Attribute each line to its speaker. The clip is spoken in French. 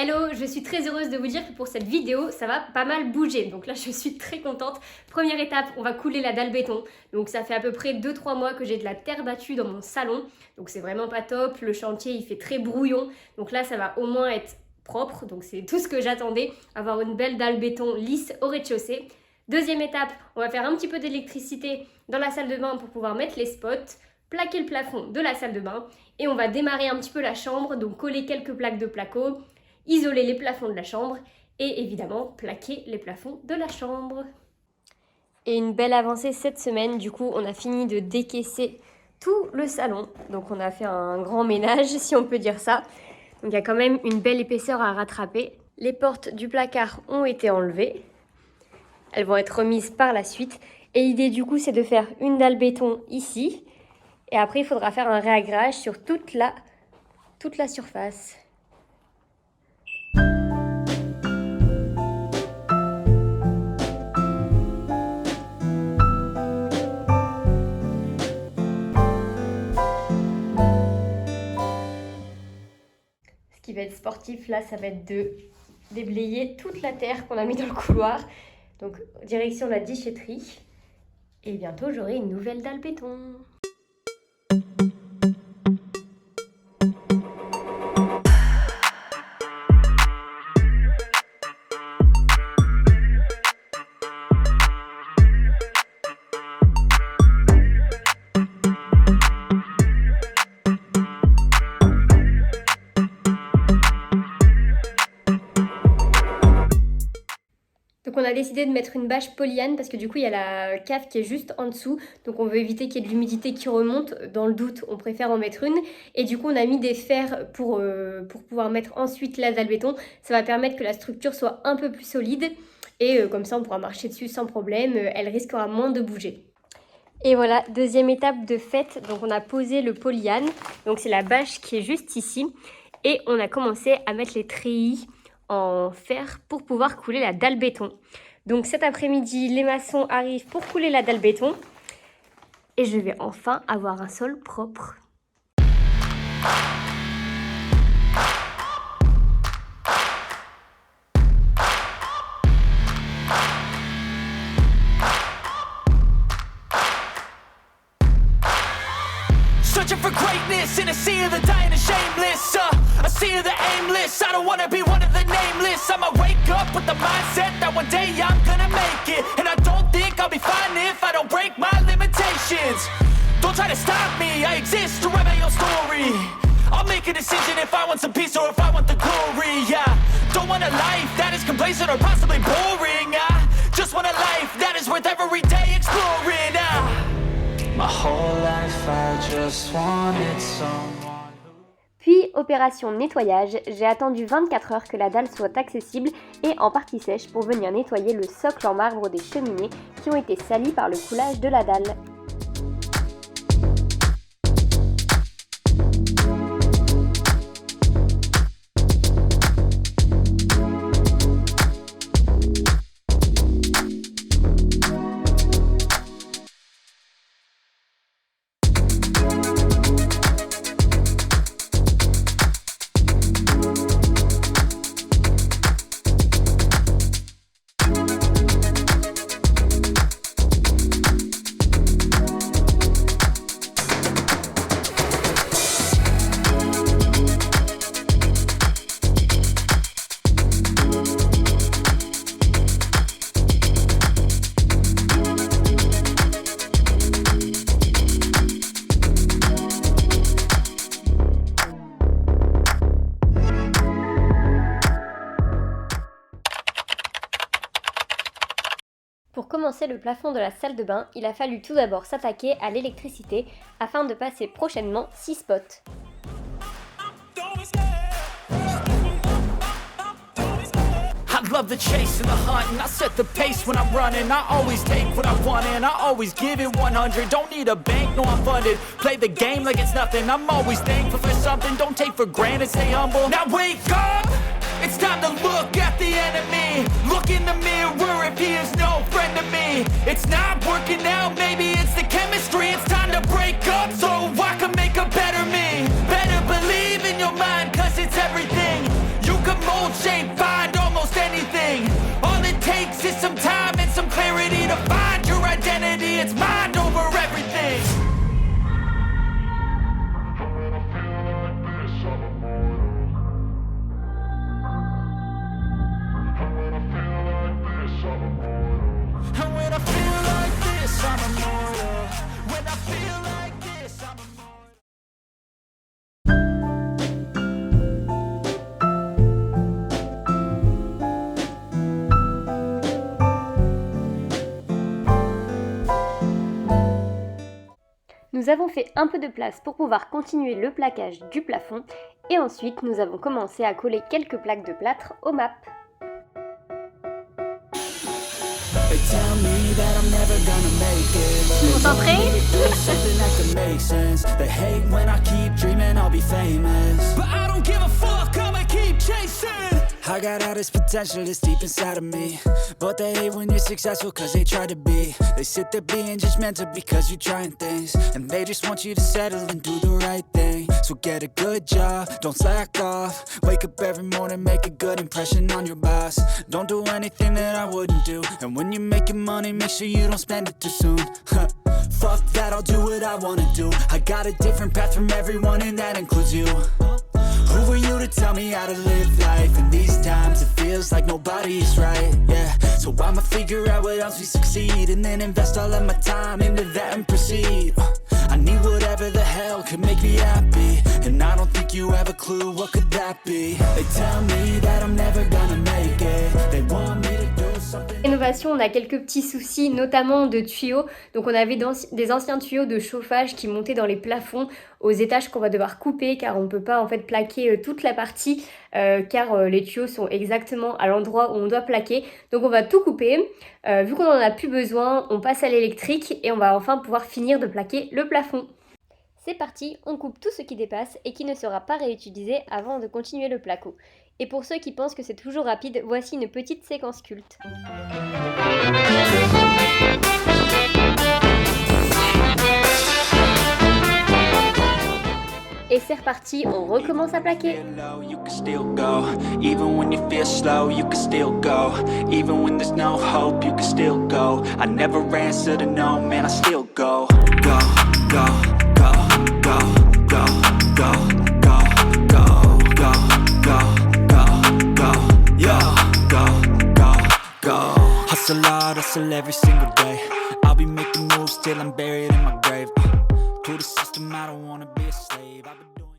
Speaker 1: Hello, je suis très heureuse de vous dire que pour cette vidéo, ça va pas mal bouger. Donc là, je suis très contente. Première étape, on va couler la dalle béton. Donc ça fait à peu près 2-3 mois que j'ai de la terre battue dans mon salon. Donc c'est vraiment pas top. Le chantier, il fait très brouillon. Donc là, ça va au moins être propre. Donc c'est tout ce que j'attendais. Avoir une belle dalle béton lisse au rez-de-chaussée. Deuxième étape, on va faire un petit peu d'électricité dans la salle de bain pour pouvoir mettre les spots. Plaquer le plafond de la salle de bain. Et on va démarrer un petit peu la chambre. Donc coller quelques plaques de placo. Isoler les plafonds de la chambre et évidemment plaquer les plafonds de la chambre. Et une belle avancée cette semaine, du coup on a fini de décaisser tout le salon. Donc on a fait un grand ménage si on peut dire ça. Donc il y a quand même une belle épaisseur à rattraper. Les portes du placard ont été enlevées. Elles vont être remises par la suite. Et l'idée du coup c'est de faire une dalle béton ici. Et après il faudra faire un réagrage sur toute la surface. Ce qui va être sportif là, ça va être de déblayer toute la terre qu'on a mis dans le couloir. Donc direction la déchetterie. Et bientôt j'aurai une nouvelle dalle béton. Donc on a décidé de mettre une bâche polyane parce que du coup il y a la cave qui est juste en dessous. Donc on veut éviter qu'il y ait de l'humidité qui remonte. Dans le doute, on préfère en mettre une. Et du coup on a mis des fers pour pouvoir mettre ensuite la dalle béton. Ça va permettre que la structure soit un peu plus solide. Et comme ça on pourra marcher dessus sans problème. Elle risquera moins de bouger. Et voilà, deuxième étape de fait. Donc on a posé le polyane. Donc c'est la bâche qui est juste ici. Et on a commencé à mettre les treillis en fer pour pouvoir couler la dalle béton. Donc cet après-midi, les maçons arrivent pour couler la dalle béton et je vais enfin avoir un sol propre.
Speaker 2: Searching for greatness in a sea of the dying and shameless, a sea of the aimless. I don't wanna be one of the nameless. I'ma wake up with the mindset that one day I'm gonna make it, and I don't think I'll be fine if I don't break my limitations. Don't try to stop me, I exist to write my own story. I'll make a decision if I want some peace or if I want the glory. Yeah, don't want a life that is complacent or possibly boring. I just want a life that is worth every day exploring. My whole life I just wanted someone.
Speaker 1: Puis, opération nettoyage, j'ai attendu 24 heures que la dalle soit accessible et en partie sèche pour venir nettoyer le socle en marbre des cheminées qui ont été salies par le coulage de la dalle. Pour commencer le plafond de la salle de bain, il a fallu tout d'abord s'attaquer à l'électricité afin de passer prochainement 6 spots.
Speaker 2: I love the chase and the hunt, and I set the pace when I'm running. I always take what I want and I always give it 100. Don't need a bank, no I'm funded. Play the game like it's nothing. I'm always thankful for something. Don't take for granted, stay humble. Now wake up! It's time to look at the enemy. Look in the mirror if he is no friend to me. It's not working out, maybe it's the chemistry. It's time to break up so I can make a better me. Better believe in your mind, cause it's everything. You can mold mold shape, find almost anything. All it takes is some time and some clarity to find your identity. It's mind over everything. And when I feel like this, I'm immortal. When I feel like this, I'm immortal.
Speaker 1: Nous avons fait un peu de place pour pouvoir continuer le plaquage du plafond et ensuite nous avons commencé à coller quelques plaques de plâtre au map.
Speaker 2: They tell me that I'm never gonna make it.
Speaker 1: Concentré.
Speaker 2: Something that could make sense. They hate when I keep dreaming I'll be famous. But I don't give a fuck, I'ma keep chasing. I got all this potential that's deep inside of me. But they hate when you're successful cause they try to be. They sit there being judgmental because you're trying things. And they just want you to settle and do the right thing. So get a good job, don't slack off. Wake up every morning, make a good impression on your boss. Don't do anything that I wouldn't do. And when you're making money, make sure you don't spend it too soon. Fuck that, I'll do what I wanna do. I got a different path from everyone and that includes you. Who are you to tell me how to live life? In these times it feels like nobody's right, yeah. So I'ma figure out what else we succeed and then invest all of my time into that and proceed. I need whatever the hell could make me happy. And I don't think you have a clue what could that be. They tell me that I'm never gonna make it. They want me to do something.
Speaker 1: Rénovation, on a quelques petits soucis, notamment de tuyaux. Donc on avait des anciens tuyaux de chauffage qui montaient dans les plafonds aux étages qu'on va devoir couper car on ne peut pas en fait plaquer toute la partie car les tuyaux sont exactement à l'endroit où on doit plaquer. Donc on va tout couper. Vu qu'on n'en a plus besoin, on passe à l'électrique et on va enfin pouvoir finir de plaquer le plafond. C'est parti, on coupe tout ce qui dépasse et qui ne sera pas réutilisé avant de continuer le placo. Et pour ceux qui pensent que c'est toujours rapide, voici une petite séquence culte. Et c'est reparti, on recommence à plaquer.
Speaker 2: You can still go, even when you feel slow, you can still go, even when there's no hope, you can still go. I never answer to no, man, I still go, go, go, go, go, go, go, go, go, go, go, go, go, yo, go, go, go. Hustle hard, hustle every single day. I'll be making moves till I'm buried in my grave. To the system, I don't wanna be a slave. I've been doing